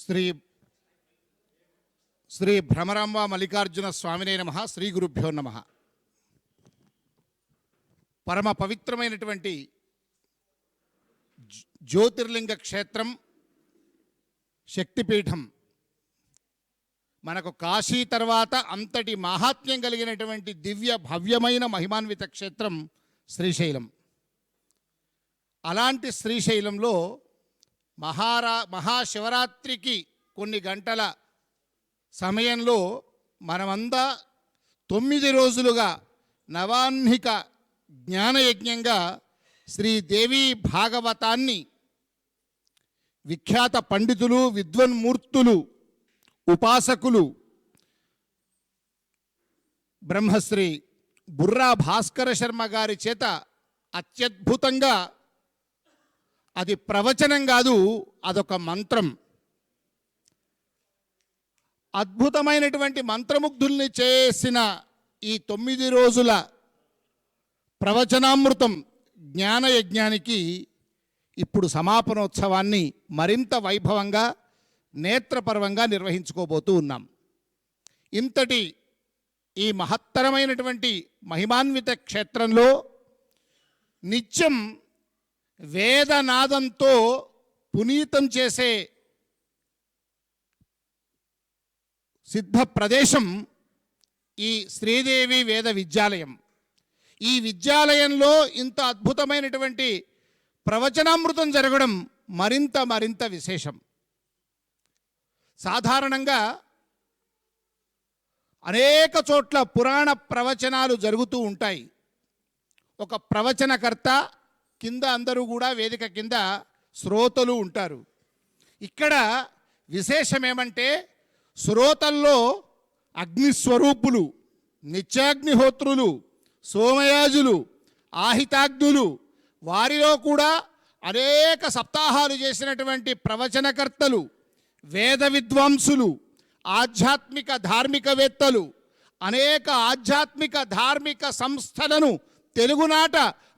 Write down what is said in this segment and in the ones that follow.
శ్రీ శ్రీ భ్రమరాంబ మల్లికార్జున స్వామినే నమః. శ్రీ గురుభ్యో నమః. పరమ పవిత్రమైనటువంటి జ్యోతిర్లింగ క్షేత్రం, శక్తిపీఠం. మనకు కాశీ తర్వాత అంతటి మహాత్మ్యం కలిగినటువంటి దివ్య భవ్యమైన మహిమాన్విత క్షేత్రం శ్రీశైలం. అలాంటి శ్రీశైలంలో మహాశివరాత్రికి కొన్ని గంటల సమయంలో మనమంతా 9 రోజులుగా నవాహ్నిక జ్ఞానయజ్ఞంగా శ్రీదేవి భాగవతాన్ని విఖ్యాత పండితులు, విద్వన్మూర్తులు, ఉపాసకులు బ్రహ్మశ్రీ బుర్రా భాస్కర శర్మ గారి చేత అత్యద్భుతంగా, అది ప్రవచనం కాదు, అదొక మంత్రం, అద్భుతమైనటువంటి మంత్రముగ్ధుల్ని చేసిన ఈ 9 రోజుల ప్రవచనామృతం జ్ఞానయజ్ఞానికి ఇప్పుడు సమాపనోత్సవాన్ని మరింత వైభవంగా, నేత్రపర్వంగా నిర్వహించుకోబోతూ ఉన్నాం. ఇంతటి ఈ మహత్తరమైనటువంటి మహిమాన్విత క్షేత్రంలో నిత్యం వేదనాదంతో పునీతం చేసే సిద్ధ ప్రదేశం ఈ శ్రీదేవి వేద విద్యాలయం. ఈ విద్యాలయంలో ఇంత అద్భుతమైనటువంటి ప్రవచనామృతం జరగడం మరింత విశేషం. సాధారణంగా అనేక చోట్ల పురాణ ప్రవచనాలు జరుగుతూ ఉంటాయి. ఒక ప్రవచనకర్త కింద అందరూ కూడా వేదిక కింద శ్రోతలు ఉంటారు. ఇక్కడ విశేషం ఏమంటే, శ్రోతల్లో అగ్నిస్వరూపులు, నిత్యాగ్నిహోత్రులు, సోమయాజులు, ఆహితాగ్నులు, వారిలో కూడా అనేక సప్తాహాలు చేసినటువంటి ప్రవచనకర్తలు, వేద విద్వాంసులు, ఆధ్యాత్మిక ధార్మికవేత్తలు, అనేక ఆధ్యాత్మిక ధార్మిక సంస్థలను తెలుగునాట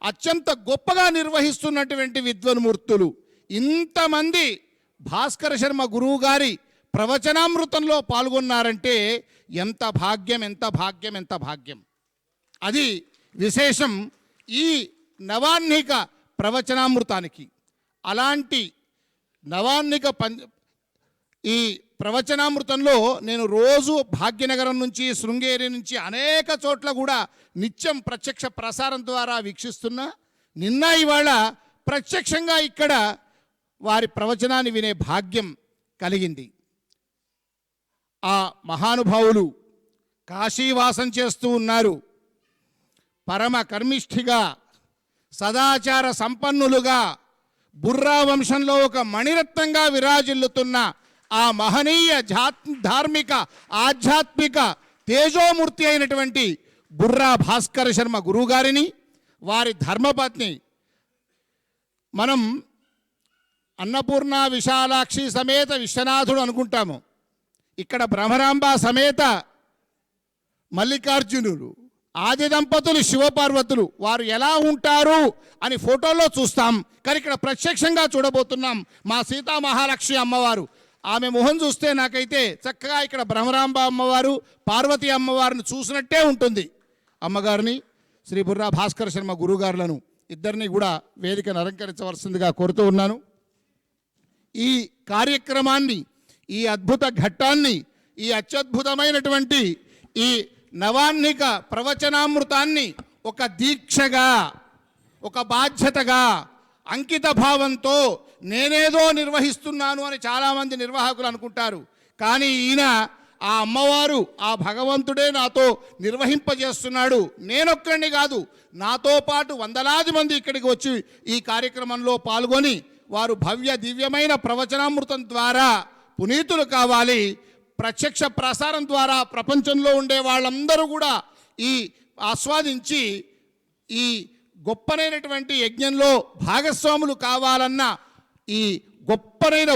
అత్యంత గొప్పగా నిర్వహిస్తున్నటువంటి విద్వన్మూర్తులు, ఇంతమంది భాస్కర శర్మ గురువు గారి ప్రవచనామృతంలో పాల్గొన్నారంటే ఎంత భాగ్యం, ఎంత భాగ్యం, ఎంత భాగ్యం. అది విశేషం ఈ నవాహ్నిక ప్రవచనామృతానికి. అలాంటి నవాహ్నిక ఈ ప్రవచనామృతంలో నేను రోజు భాగ్యనగరం నుంచి, శృంగేరి నుంచి అనేక చోట్ల కూడా నిత్యం ప్రత్యక్ష ప్రసారం ద్వారా వీక్షిస్తున్నా. నిన్న ఇవాళ ప్రత్యక్షంగా ఇక్కడ వారి ప్రవచనాన్ని వినే భాగ్యం కలిగింది. ఆ మహానుభావులు కాశీవాసం చేస్తూ ఉన్నారు. పరమ కర్మిష్ఠిగా, సదాచార సంపన్నులుగా, బుర్రా వంశంలో ఒక మణిరత్నంగా విరాజిల్లుతున్న ఆ మహనీయ ధార్మిక ఆధ్యాత్మిక తేజోమూర్తి అయినటువంటి బుర్రా భాస్కర శర్మ గురువుగారిని, వారి ధర్మపత్ని, మనం అన్నపూర్ణ విశాలాక్షి సమేత విశ్వనాథుడు అనుకుంటాము. ఇక్కడ భ్రమరాంబ సమేత మల్లికార్జునులు, ఆది దంపతులు శివపార్వతులు, వారు ఎలా ఉంటారు అని ఫోటోలో చూస్తాం. కానీ ఇక్కడ ప్రత్యక్షంగా చూడబోతున్నాం మా సీతామహాలక్ష్మి అమ్మవారు. ఆమె మొహం చూస్తే నాకైతే చక్కగా ఇక్కడ భ్రమరాంబ అమ్మవారు, పార్వతీ అమ్మవారిని చూసినట్టే ఉంటుంది. అమ్మగారిని, శ్రీ బుర్రా భాస్కర శర్మ గురువుగారులను ఇద్దరిని కూడా వేదికను అలంకరించవలసిందిగా కోరుతూ ఉన్నాను. ఈ కార్యక్రమాన్ని, ఈ అద్భుత ఘట్టాన్ని, ఈ అత్యద్భుతమైనటువంటి ఈ నవాహ్నిక ప్రవచనామృతాన్ని ఒక దీక్షగా, ఒక బాధ్యతగా, అంకిత భావంతో నేనేదో నిర్వహిస్తున్నాను అని చాలామంది నిర్వాహకులు అనుకుంటారు. కానీ ఈయన, ఆ అమ్మవారు, ఆ భగవంతుడే నాతో నిర్వహింపజేస్తున్నాడు. నేనొక్కడిని కాదు, నాతో పాటు వందలాది మంది ఇక్కడికి వచ్చి ఈ కార్యక్రమంలో పాల్గొని వారు భవ్య దివ్యమైన ప్రవచనామృతం ద్వారా పునీతులు కావాలి. ప్రత్యక్ష ప్రసారం ద్వారా ప్రపంచంలో ఉండే వాళ్ళందరూ కూడా ఈ ఆస్వాదించి ఈ గొప్పనైనటువంటి యజ్ఞంలో భాగస్వాములు కావాలన్న ఈ గొప్పనైన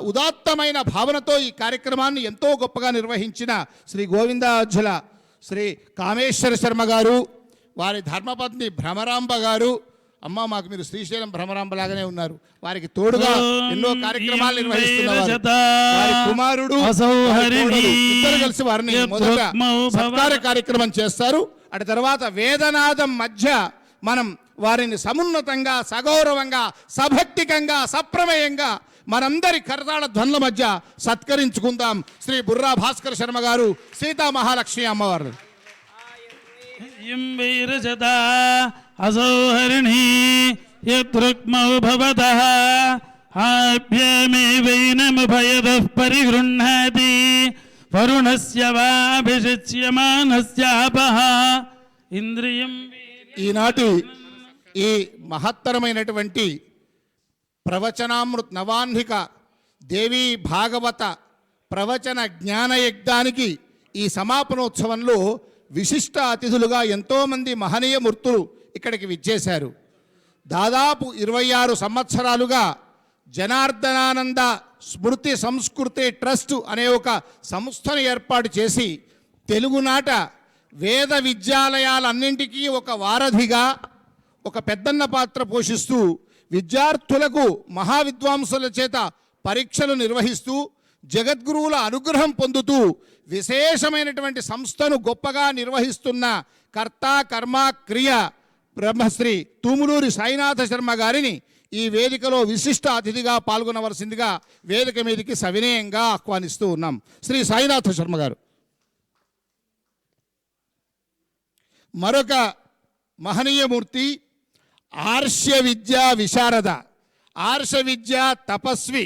ఉదాత్తమైన భావనతో ఈ కార్యక్రమాన్ని ఎంతో గొప్పగా నిర్వహించిన శ్రీ గోవిందాజ్జల శ్రీ కామేశ్వర శర్మ గారు, వారి ధర్మపత్ని భ్రమరాంబ గారు, అమ్మ మాకు మీరు శ్రీశైలం భ్రమరాంబలాగానే ఉన్నారు. వారికి తోడుగా ఎన్నో కార్యక్రమాలు నిర్వహిస్తున్నారు. వారి కుమారుడు ఇద్దరు కలిసి వారిని మొదట సత్కార కార్యక్రమం చేస్తారు. అటు తర్వాత వేదనాదం మధ్య మనం వారిని సమున్నతంగా, సగౌరవంగా, సభక్తికంగా, సప్రమేయంగా మనందరి కరతాళ ధ్వనుల మధ్య సత్కరించుకుందాం. శ్రీ బుర్రా భాస్కర శర్మ గారు, సీతా మహాలక్ష్మి అమ్మవారు. అసౌహరిణీ యద్రుక్మౌ భవతః ఆభ్యమేవైనముభయదః పరిగృహ్ణాతి వరుణస్య వాభిషిచ్యమానస్యాపః ఇంద్రియం. ఈనాటి ఈ మహత్తరమైనటువంటి ప్రవచనామృత నవాన్హిక దేవీ భాగవత ప్రవచన జ్ఞానయజ్ఞానికి ఈ సమాపనోత్సవంలో విశిష్ట అతిథులుగా ఎంతోమంది మహనీయ మూర్తులు ఇక్కడికి విచ్చేశారు. దాదాపు 26 సంవత్సరాలుగా జనార్దనానంద స్మృతి సంస్కృతి ట్రస్ట్ అనే ఒక సంస్థను ఏర్పాటు చేసి తెలుగునాట వేద విద్యాలయాలన్నింటికీ ఒక వారధిగా, ఒక పెద్దన్న పాత్ర పోషిస్తూ విద్యార్థులకు మహావిద్వాంసుల చేత పరీక్షలు నిర్వహిస్తూ జగద్గురువుల అనుగ్రహం పొందుతూ విశేషమైనటువంటి సంస్థను గొప్పగా నిర్వహిస్తున్న కర్త కర్మ క్రియ బ్రహ్మశ్రీ తుములూరి సాయినాథ శర్మ గారిని ఈ వేదికలో విశిష్ట అతిథిగా పాల్గొనవలసిందిగా వేదిక మీదకి సవినయంగా ఆహ్వానిస్తూ ఉన్నాం. శ్రీ సాయినాథ శర్మ గారు. మరొక మహనీయమూర్తి ఆర్ష్య విద్యా విశారద, ఆర్ష విద్యా తపస్వి,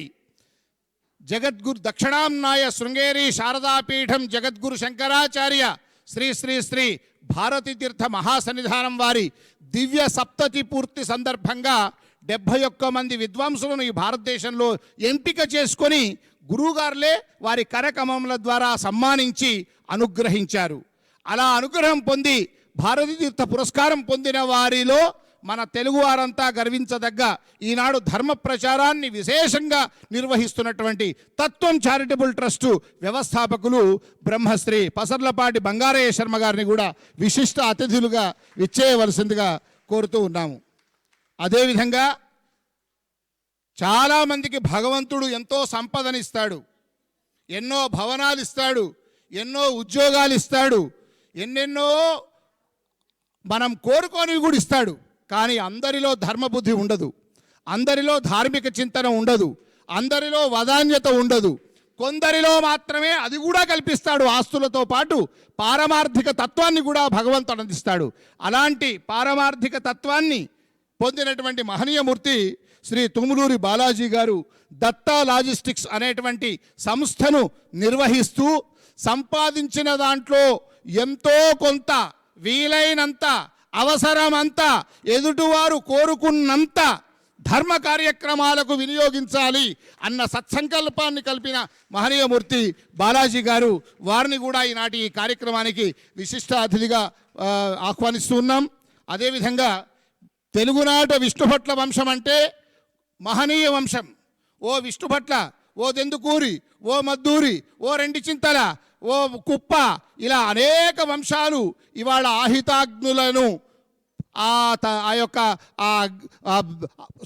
జగద్గురు దక్షిణాంనాయ శృంగేరి శారదాపీఠం జగద్గురు శంకరాచార్య శ్రీ శ్రీ శ్రీ భారతీ తీర్థ మహాసన్నిధానం వారి దివ్య సప్తతి పూర్తి సందర్భంగా 71 మంది విద్వాంసులను ఈ భారతదేశంలో ఎంపిక చేసుకొని గురువుగారులే వారి కరకమముల ద్వారా సన్మానించి అనుగ్రహించారు. అలా అనుగ్రహం పొంది భారతీ తీర్థ పురస్కారం పొందిన వారిలో మన తెలుగు వారంతా గర్వించదగ్గ ఈనాడు ధర్మ ప్రచారాన్ని విశేషంగా నిర్వహిస్తున్నటువంటి తత్వం చారిటబుల్ ట్రస్టు వ్యవస్థాపకులు బ్రహ్మశ్రీ పసర్లపాటి బంగారయ్య శర్మ గారిని కూడా విశిష్ట అతిథులుగా విచ్చేయవలసిందిగా కోరుతూ ఉన్నాము. అదేవిధంగా చాలామందికి భగవంతుడు ఎంతో సంపదనిస్తాడు, ఎన్నో భవనాలు ఇస్తాడు, ఎన్నో ఉద్యోగాలు ఇస్తాడు, ఎన్నెన్నో మనం కోరుకోనివి కూడా ఇస్తాడు. కానీ అందరిలో ధర్మబుద్ధి ఉండదు, అందరిలో ధార్మిక చింతన ఉండదు, అందరిలో వదాన్యత ఉండదు. కొందరిలో మాత్రమే అది కూడా కల్పిస్తాడు. ఆస్తులతో పాటు పారమార్థిక తత్వాన్ని కూడా భగవంతుడు అందిస్తాడు. అలాంటి పారమార్థిక తత్వాన్ని పొందినటువంటి మహనీయమూర్తి శ్రీ తుములూరి బాలాజీ గారు దత్తా లాజిస్టిక్స్ అనేటువంటి సంస్థను నిర్వహిస్తూ సంపాదించిన దాంట్లో ఎంతో కొంత వీలైనంత అవసరమంతా ఎదుటివారు కోరుకున్నంత ధర్మ కార్యక్రమాలకు వినియోగించాలి అన్న సత్సంకల్పాన్ని కల్పిన మహనీయమూర్తి బాలాజీ గారు. వారిని కూడా ఈనాటి ఈ కార్యక్రమానికి విశిష్ట అతిథిగా ఆహ్వానిస్తూ ఉన్నాం. అదేవిధంగా తెలుగునాట విష్ణుభట్ల వంశం అంటే మహనీయ వంశం. ఓ విష్ణుభట్ల, ఓ దెందుకూరి, ఓ మద్దూరి, ఓ రెండిచింతల, ఓ కుప్ప, ఇలా అనేక వంశాలు ఇవాళ ఆహితాగ్నులను ఆ యొక్క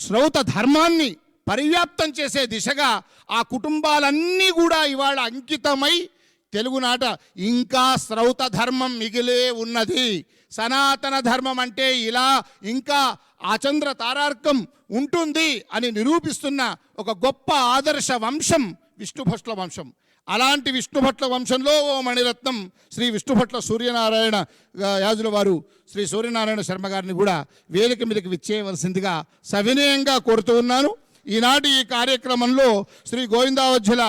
శ్రౌత ధర్మాన్ని పరివ్యాప్తం చేసే దిశగా ఆ కుటుంబాలన్నీ కూడా ఇవాళ అంకితమై తెలుగునాట ఇంకా శ్రౌత ధర్మం మిగిలే ఉన్నది. సనాతన ధర్మం అంటే ఇలా ఇంకా ఆచంద్ర తారార్కం ఉంటుంది అని నిరూపిస్తున్న ఒక గొప్ప ఆదర్శ వంశం విష్ణుభట్ల వంశం. అలాంటి విష్ణుభట్ల వంశంలో ఓ మణిరత్నం శ్రీ విష్ణుభట్ల సూర్యనారాయణ యాజుల వారు శ్రీ సూర్యనారాయణ శర్మ గారిని కూడా వేదిక మీదకి విచ్చేయవలసిందిగా సవినయంగా కోరుతూ ఉన్నాను. ఈనాటి ఈ కార్యక్రమంలో శ్రీ గోవిందావధ్యుల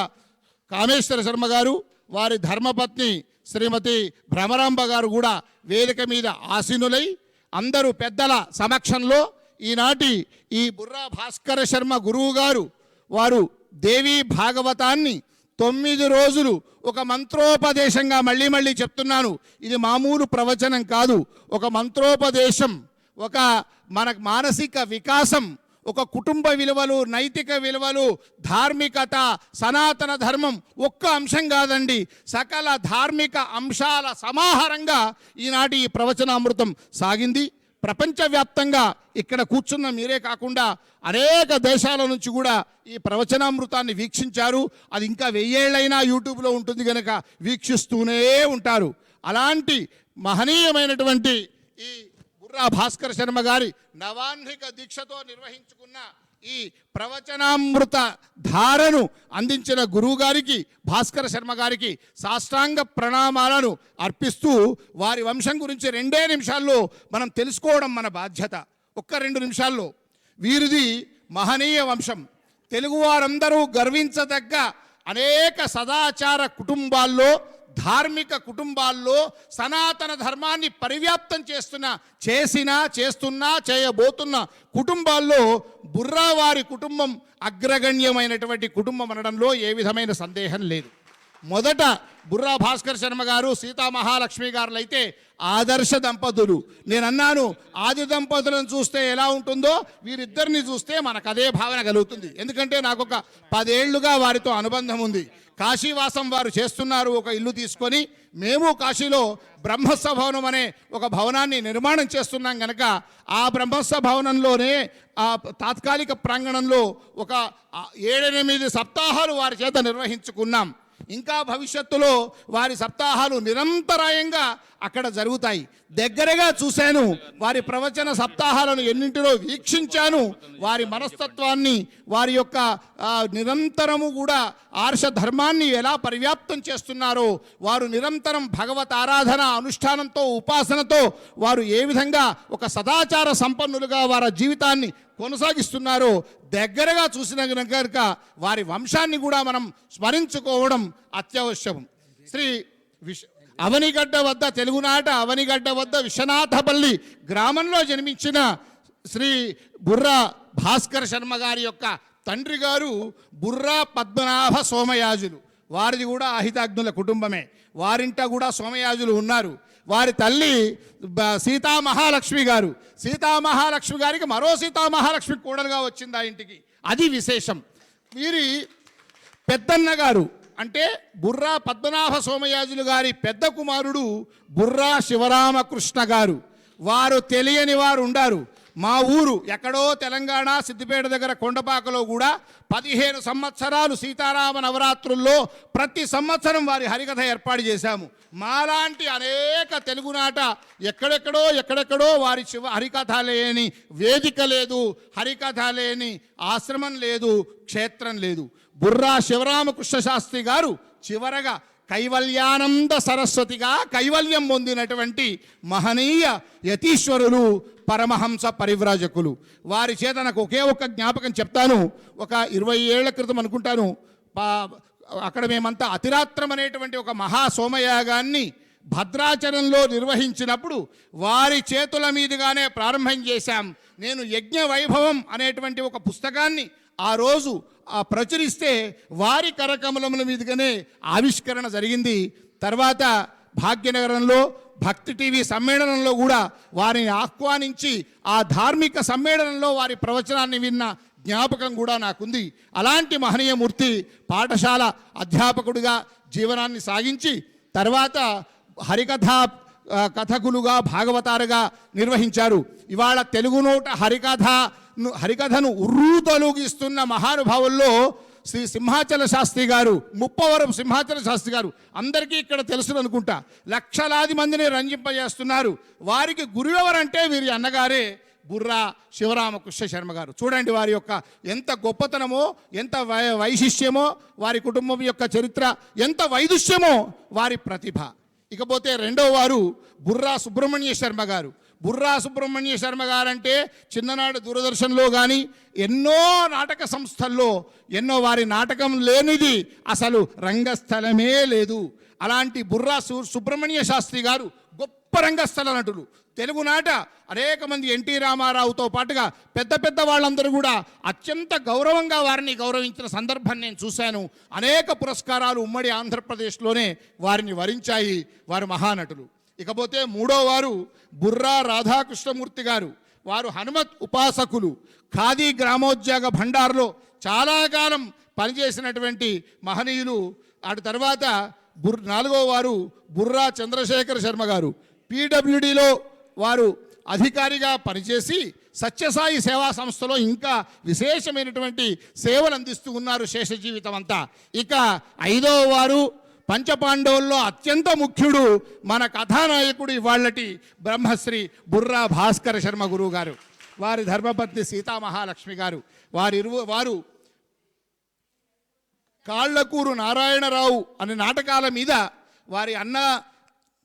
కామేశ్వర శర్మ గారు, వారి ధర్మపత్ని శ్రీమతి భ్రమరాంబ గారు కూడా వేదిక మీద ఆసీనులై అందరూ పెద్దల సమక్షంలో ఈనాటి ఈ బుర్రా భాస్కర శర్మ గురువు గారు వారు దేవీ భాగవతాన్ని 9 రోజులు ఒక మంత్రోపదేశంగా మళ్ళీ చెప్తున్నాను, ఇది మామూలు ప్రవచనం కాదు, ఒక మంత్రోపదేశం, ఒక మన మానసిక వికాసం, ఒక కుటుంబ విలువలు, నైతిక విలువలు, ధార్మికత, సనాతన ధర్మం ఒక్క అంశం కాదండి, సకల ధార్మిక అంశాల సమాహారంగా ఈనాటి ఈ ప్రవచనామృతం సాగింది. ప్రపంచవ్యాప్తంగా ఇక్కడ కూర్చున్న మీరే కాకుండా అనేక దేశాల నుంచి కూడా ఈ ప్రవచనామృతాన్ని వీక్షించారు. అది ఇంకా 1000 ఏళ్ళైనా యూట్యూబ్లో ఉంటుంది కనుక వీక్షిస్తూనే ఉంటారు. అలాంటి మహనీయమైనటువంటి ఈ బుర్రా భాస్కర శర్మ గారి నవాన్హిక దీక్షతో నిర్వహించుకున్న ఈ ప్రవచనామృత ధారను అందించిన గురువు గారికి, భాస్కర శర్మ గారికి సాష్టాంగ ప్రణామాలను అర్పిస్తూ వారి వంశం గురించి 2 నిమిషాల్లో మనం తెలుసుకోవడం మన బాధ్యత. ఒక్క 2 నిమిషాల్లో. వీరిది మహనీయ వంశం. తెలుగువారందరూ గర్వించదగ్గ అనేక సదాచార కుటుంబాల్లో, ధార్మిక కుటుంబాల్లో సనాతన ధర్మాన్ని పరివ్యాప్తం చేస్తున్నా చేయబోతున్న కుటుంబాల్లో బుర్రా వారి కుటుంబం అగ్రగణ్యమైనటువంటి కుటుంబం అనడంలో ఏ విధమైన సందేహం లేదు. మొదట బుర్రా భాస్కర్ శర్మ గారు, సీతా మహాలక్ష్మి గారులు అయితే ఆదర్శ దంపతులు. నేను అన్నాను, ఆది దంపతులను చూస్తే ఎలా ఉంటుందో వీరిద్దరిని చూస్తే మనకు అదే భావన కలుగుతుంది. ఎందుకంటే నాకు ఒక 10 ఏళ్లుగా వారితో అనుబంధం ఉంది. కాశీవాసం వారు చేస్తున్నారు ఒక ఇల్లు తీసుకొని. మేము కాశీలో బ్రహ్మస్థ భవనం అనే ఒక భవనాన్ని నిర్మాణం చేస్తున్నాం కనుక ఆ బ్రహ్మస్థ భవనంలోనే ఆ తాత్కాలిక ప్రాంగణంలో ఒక 7-8 సప్తాహాలు వారి చేత నిర్వహించుకున్నాం. ఇంకా భవిష్యత్తులో వారి సప్తాహాలు నిరంతరాయంగా అక్కడ జరుగుతాయి. దగ్గరగా చూశాను, వారి ప్రవచన సప్తాహాలను ఎన్నింటిలో వీక్షించాను. వారి మనస్తత్వాన్ని, వారి యొక్క నిరంతరము కూడా ఆర్ష ధర్మాన్ని ఎలా పరివ్యాప్తం చేస్తున్నారో, వారు నిరంతరం భగవత్ ఆరాధన అనుష్ఠానంతో, ఉపాసనతో వారు ఏ విధంగా ఒక సదాచార సంపన్నులుగా వారి జీవితాన్ని కొనసాగిస్తున్నారో దగ్గరగా చూసిన కనుక వారి వంశాన్ని కూడా మనం స్మరించుకోవడం అత్యవశ్యం. శ్రీ అవనిగడ్డ వద్ద, తెలుగునాట అవనిగడ్డ వద్ద విశ్వనాథపల్లి గ్రామంలో జన్మించిన శ్రీ బుర్రా భాస్కర శర్మ గారి యొక్క తండ్రి గారు బుర్రా పద్మనాభ సోమయాజులు. వారిది కూడా ఆహితాగ్నుల కుటుంబమే. వారింట కూడా సోమయాజులు ఉన్నారు. వారి తల్లి సీతామహాలక్ష్మి గారు. సీతామహాలక్ష్మి గారికి మరో సీతామహాలక్ష్మి కోడలుగా వచ్చింది ఆ ఇంటికి. అది విశేషం. వీరి పెద్దన్న గారు అంటే బుర్రా పద్మనాభ సోమయాజులు గారి పెద్ద కుమారుడు బుర్రా శివరామకృష్ణ గారు. వారు తెలియని వారు ఉండారు. మా ఊరు ఎక్కడో తెలంగాణ సిద్దిపేట దగ్గర కొండపాకలో కూడా 15 సంవత్సరాలు సీతారామ నవరాత్రుల్లో ప్రతి సంవత్సరం వారి హరికథ ఏర్పాటు చేశాము. మాలాంటి అనేక తెలుగునాట ఎక్కడెక్కడో వారి హరికథ లేని వేదిక లేదు, హరికథ లేని ఆశ్రమం లేదు, క్షేత్రం లేదు. బుర్రా శివరామకృష్ణ శాస్త్రి గారు చివరగా కైవల్యానంద సరస్వతిగా కైవల్యం పొందినటువంటి మహనీయ యతీశ్వరులు, పరమహంస పరివ్రాజకులు. వారి చేత నాకు ఒకే ఒక్క జ్ఞాపకం చెప్తాను. ఒక 20 ఏళ్ల క్రితం అనుకుంటాను, అక్కడ మేమంతా అతిరాత్రం అనేటువంటి ఒక మహా సోమయాగాన్ని భద్రాచలంలో నిర్వహించినప్పుడు వారి చేతుల మీదుగానే ప్రారంభం చేశాం. నేను యజ్ఞ వైభవం అనేటువంటి ఒక పుస్తకాన్ని ఆ రోజు ప్రచురిస్తే వారి కరకమలముల మీదుగానే ఆవిష్కరణ జరిగింది. తర్వాత భాగ్యనగరంలో భక్తి టీవీ సమ్మేళనంలో కూడా వారిని ఆహ్వానించి ఆ ధార్మిక సమ్మేళనంలో వారి ప్రవచనాన్ని విన్న జ్ఞాపకం కూడా నాకుంది. అలాంటి మహనీయమూర్తి పాఠశాల అధ్యాపకుడిగా జీవనాన్ని సాగించి తర్వాత కథకులుగా భాగవతారుగా నిర్వహించారు. ఇవాళ తెలుగునోట హరికథను ఉర్రూతొలగిస్తున్న మహానుభావుల్లో శ్రీ సింహాచల శాస్త్రి గారు, ముప్పవరం సింహాచల శాస్త్రి గారు అందరికీ ఇక్కడ తెలుసు అనుకుంటా. లక్షలాది మందిని రంజింపజేస్తున్నారు. వారికి గురువెవరంటే వీరి అన్నగారే బుర్రా శివరామకృష్ణ శర్మ గారు. చూడండి వారి యొక్క ఎంత గొప్పతనమో, ఎంత వైశిష్యమో, వారి కుటుంబం యొక్క చరిత్ర ఎంత వైదుష్యమో వారి ప్రతిభ. ఇకపోతే రెండో వారు బుర్రా సుబ్రహ్మణ్య శర్మ గారు. బుర్రా సుబ్రహ్మణ్య శర్మ గారంటే చిన్ననాడు దూరదర్శన్లో కానీ ఎన్నో నాటక సంస్థల్లో ఎన్నో వారి నాటకం లేనిది అసలు రంగస్థలమే లేదు. అలాంటి బుర్రా సుబ్రహ్మణ్య శాస్త్రి గారు గొప్ప రంగస్థల నటులు. తెలుగునాట అనేక మంది ఎన్టీ రామారావుతో పాటుగా పెద్ద పెద్ద వాళ్ళందరూ కూడా అత్యంత గౌరవంగా వారిని గౌరవించిన సందర్భాన్ని నేను చూశాను. అనేక పురస్కారాలు ఉమ్మడి ఆంధ్రప్రదేశ్లోనే వారిని వరించాయి. వారు మహానటులు. ఇకపోతే మూడో వారు బుర్రా రాధాకృష్ణమూర్తి గారు. వారు హనుమత్ ఉపాసకులు. ఖాదీ గ్రామోద్యోగ భండార్లో చాలా కాలం పనిచేసినటువంటి మహనీయులు. అటు తర్వాత నాలుగో వారు బుర్రా చంద్రశేఖర శర్మ గారు. పీడబ్ల్యూడీలో వారు అధికారిగా పనిచేసి సత్యసాయి సేవా సంస్థలో ఇంకా విశేషమైనటువంటి సేవలు అందిస్తూ ఉన్నారు శేష జీవితం అంతా. ఇక 5వ వారు పంచపాండవుల్లో అత్యంత ముఖ్యుడు మన కథానాయకుడు ఇవాళ్ళటి బ్రహ్మశ్రీ బుర్రా భాస్కర శర్మ గురువు గారు, వారి ధర్మపత్ని సీతామహాలక్ష్మి గారు. వారు కాళ్ళకూరు నారాయణరావు అనే నాటకాల మీద వారి అన్న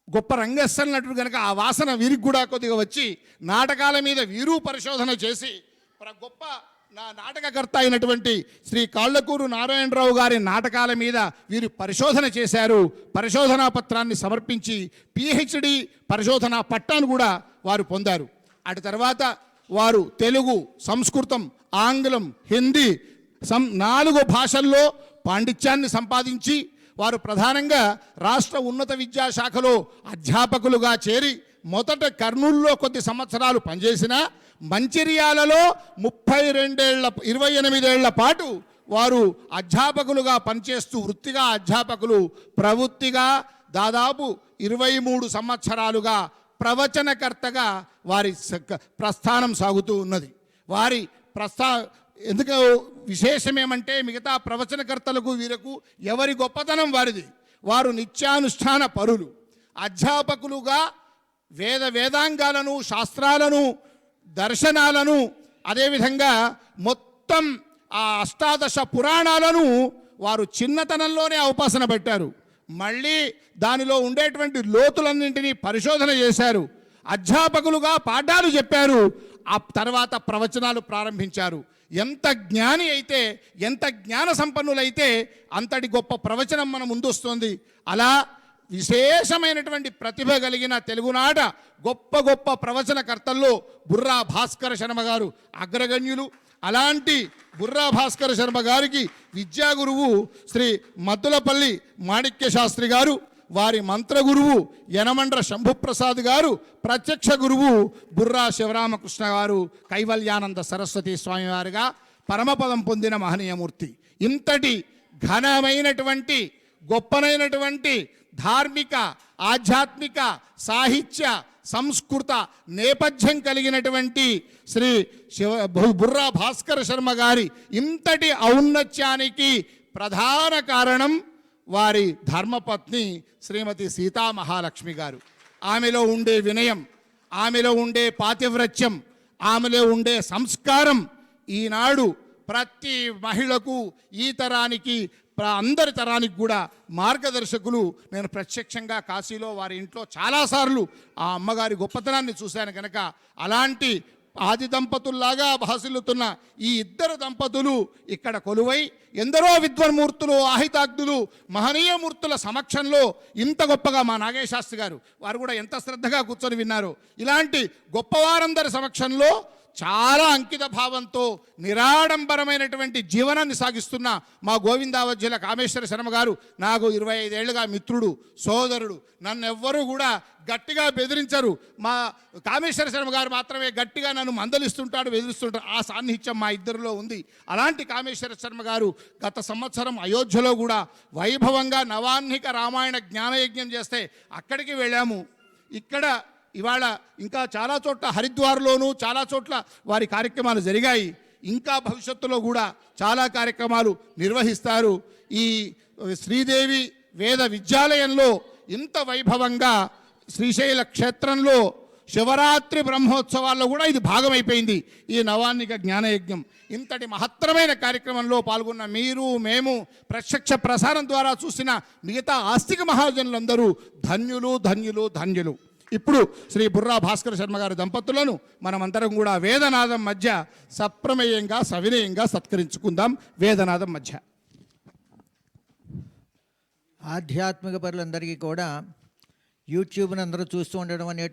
గొప్ప రంగస్థల నటుడు కనుక ఆ వాసన వీరికి కూడా కొద్దిగా వచ్చి నాటకాల మీద వీరు పరిశోధన చేసి గొప్ప నాటకకర్త అయినటువంటి శ్రీ కాళ్ళకూరు నారాయణరావు గారి నాటకాల మీద వీరు పరిశోధన చేశారు. పరిశోధనా పత్రాన్ని సమర్పించి పిహెచ్డి పరిశోధనా పట్టాను కూడా వారు పొందారు. అటు తర్వాత వారు తెలుగు, సంస్కృతం, ఆంగ్లం, హిందీ 4 భాషల్లో పాండిత్యాన్ని సంపాదించి వారు ప్రధానంగా రాష్ట్ర ఉన్నత విద్యాశాఖలో అధ్యాపకులుగా చేరి మొదట కర్నూలులో కొద్ది సంవత్సరాలు పనిచేసిన మంచిర్యాలలో 28 ఏళ్ల పాటు వారు అధ్యాపకులుగా పనిచేస్తూ వృత్తిగా అధ్యాపకులు, ప్రవృత్తిగా దాదాపు 23 సంవత్సరాలుగా ప్రవచనకర్తగా వారి ప్రస్థానం సాగుతూ ఉన్నది. వారి ఎందుకు విశేషమేమంటే మిగతా ప్రవచనకర్తలకు వీరకు ఎవరి గొప్పతనం వారిది. వారు నిత్యానుష్ఠాన పరులు. అధ్యాపకులుగా వేదాంగాలను, శాస్త్రాలను, దర్శనాలను, అదేవిధంగా మొత్తం ఆ 18 పురాణాలను వారు చిన్నతనంలోనే ఉపాసన పెట్టారు. మళ్ళీ దానిలో ఉండేటువంటి లోతులన్నింటినీ పరిశోధన చేశారు. అధ్యాపకులుగా పాఠాలు చెప్పారు. ఆ తర్వాత ప్రవచనాలు ప్రారంభించారు. ఎంత జ్ఞాని అయితే, ఎంత జ్ఞాన సంపన్నులైతే అంతటి గొప్ప ప్రవచనం మన ముందొస్తుంది. అలా విశేషమైనటువంటి ప్రతిభ కలిగిన తెలుగునాట గొప్ప గొప్ప ప్రవచనకర్తల్లో బుర్రా భాస్కర శర్మ గారు అగ్రగణ్యులు. అలాంటి బుర్రా భాస్కర శర్మ గారికి విద్యా గురువు శ్రీ మద్దులపల్లి మాణిక్య శాస్త్రి గారు, వారి మంత్రగురువు యనమండ్ర శంభుప్రసాద్ గారు, ప్రత్యక్ష గురువు బుర్రా శివరామకృష్ణ గారు కైవల్యానంద సరస్వతి స్వామి వారిగా పరమపదం పొందిన మహనీయమూర్తి. ఇంతటి ఘనమైనటువంటి గొప్పనైనటువంటి ధార్మిక, ఆధ్యాత్మిక, సాహిత్య, సంస్కృత నేపథ్యం కలిగినటువంటి శ్రీ బుర్రా భాస్కర శర్మ గారి ఇంతటి ఔన్నత్యానికి ప్రధాన కారణం వారి ధర్మపత్ని శ్రీమతి సీతామహాలక్ష్మి గారు. ఆమెలో ఉండే వినయం, ఆమెలో ఉండే పాతివ్రత్యం, ఆమెలో ఉండే సంస్కారం ఈనాడు ప్రతి మహిళకు, ఈ తరానికి, అందరి తరానికి కూడా మార్గదర్శకులు. నేను ప్రత్యక్షంగా కాశీలో వారి ఇంట్లో చాలాసార్లు ఆ అమ్మగారి గొప్పతనాన్ని చూశాను కనుక అలాంటి ఆది దంపతుల్లాగా భాసిల్లుతున్న ఈ ఇద్దరు దంపతులు ఇక్కడ కొలువై ఎందరో విద్వన్మూర్తులు, ఆహితాగ్నులు, మహనీయమూర్తుల సమక్షంలో ఇంత గొప్పగా మా నాగేశాస్త్రి గారు వారు కూడా ఎంత శ్రద్ధగా కూర్చొని విన్నారు. ఇలాంటి గొప్పవారందరి సమక్షంలో చాలా అంకిత భావంతో నిరాడంబరమైనటువంటి జీవనాన్ని సాగిస్తున్న మా గోవిందావజ్యుల కామేశ్వర శర్మ గారు నాకు 25 ఏళ్లుగా మిత్రుడు, సోదరుడు. నన్ను ఎవ్వరూ కూడా గట్టిగా బెదిరించరు. మా కామేశ్వర శర్మ గారు మాత్రమే గట్టిగా నన్ను మందలిస్తుంటాడు, బెదిరిస్తుంటాడు. ఆ సాన్నిహిత్యం మా ఇద్దరిలో ఉంది. అలాంటి కామేశ్వర శర్మ గారు గత సంవత్సరం అయోధ్యలో కూడా వైభవంగా నవాహ్నిక రామాయణ జ్ఞానయజ్ఞం చేస్తే అక్కడికి వెళ్ళాము. ఇక్కడ ఇవాళ ఇంకా చాలా చోట్ల హరిద్వార్లోనూ చాలా చోట్ల వారి కార్యక్రమాలు జరిగాయి. ఇంకా భవిష్యత్తులో కూడా చాలా కార్యక్రమాలు నిర్వహిస్తారు. ఈ శ్రీదేవి వేద విద్యాలయంలో ఇంత వైభవంగా శ్రీశైల క్షేత్రంలో శివరాత్రి బ్రహ్మోత్సవాల్లో కూడా ఇది భాగమైపోయింది ఈ నవాహ్నిక జ్ఞానయజ్ఞం. ఇంతటి మహత్తరమైన కార్యక్రమంలో పాల్గొన్న మీరు, మేము, ప్రత్యక్ష ప్రసారం ద్వారా చూసిన మిగతా ఆస్తిక మహాజనులందరూ ధన్యులు, ధన్యులు, ధన్యులు. ఇప్పుడు శ్రీ బుర్రా భాస్కర శర్మ గారి దంపతులను మనమందరం కూడా వేదనాదం మధ్య సప్రమేయంగా, సవినయంగా సత్కరించుకుందాం. వేదనాదం మధ్య. ఆధ్యాత్మిక పరులందరికీ కూడా యూట్యూబ్ని అందరూ చూస్తూ ఉండడం అనే